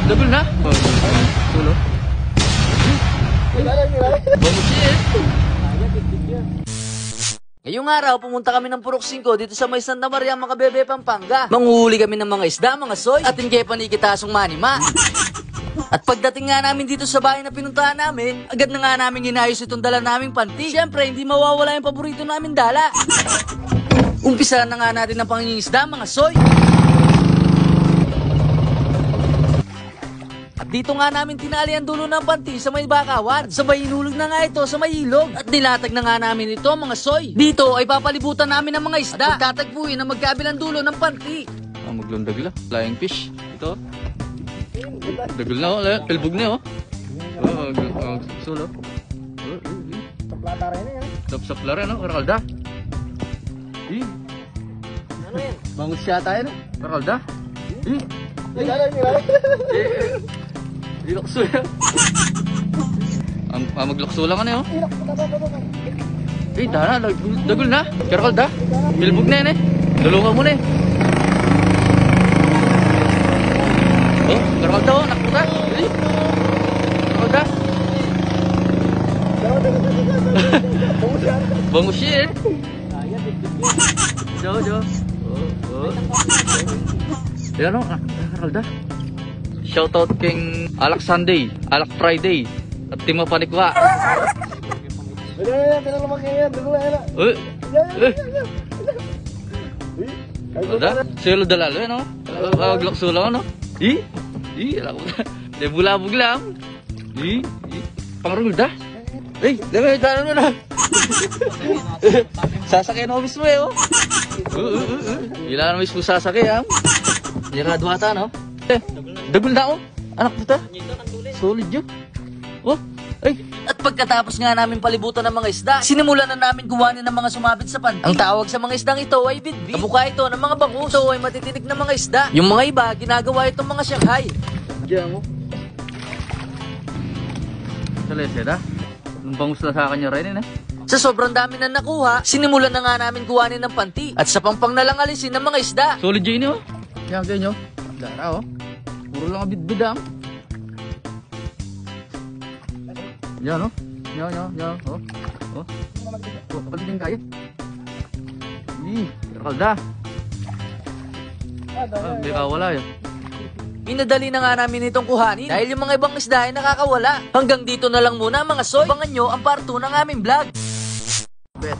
Dagol na. Tulo. Bamusin. Ngayong araw, pumunta kami ng Purok 5 dito sa may Santa Maria, Macabebe, Pampanga. Manguhuli kami ng mga isda, mga soy, at hindi panikitasong manima. At pagdating nga namin dito sa bahay na pinuntahan namin, agad na nga namin inayos itong dala naming panty. Siyempre, hindi mawawala yung paborito namin dala. Umpisa na nga natin ang pangingisda, mga soy. At dito nga namin tinali ang dulo ng panty sa may bakawan. At sabay inulog na nga ito sa may ilog. At nilatag na nga namin ito, mga soy. Dito ay papalibutan namin ang mga isda. At magtatagpuin ang magkabilang dulo ng panty. Maglundag lang, flying fish. Ito. Dagol na, pilbog na, sulo. Saplata rin yan. Sapla rin, Karalda. Ano yan? Bangus siya tayo, Karalda. Ilokso yan. Maglokso lang ano, dana, dagol na. Karalda, pilbog na yan, Dulungan mo na, Karalda, nakuta. Karalda. Bangus siya, Jo. Yan Karalda. Shoutout King Alak Sunday, Alak Friday, at Timo Panikwa. Karalda, silo dalalo yan, Maglokso lang, alam ko na. Bulabog lang. Pangarulda. Dami, tanan mo na. Sasakyan mo mismo, Ilan mismo sasakyan, Yarado ata, Dagol na, Anak puta. Solid yun. At pagkatapos nga namin palibutan ng mga isda, sinimulan na namin kuhanin ng mga sumabit sa panty. Ang tawag sa mga isdang ito ay bidbid. Kamukha ito ng mga bangus. Ito ay matitinik na mga isda. Yung mga iba, ginagawa itong mga Shanghai. Diyan mo. Saleseda. Nung bangus na sa kanya rin, Sa sobrang dami na nakuha, sinimulan na nga namin kuhanin ng panty. At sa pampang nalang alisin ng mga isda. Solid yun, Yan kayo, Dara, Puro lang bidbid, Yan, Yan, Pagdating kayo. Karalda. Hindi kawala, Pinadali na nga namin itong kuhanin dahil yung mga ibang isda ay nakakawala. Hanggang dito na lang muna, mga soy. Abangan nyo ang part 2 ng aming vlog. Bet.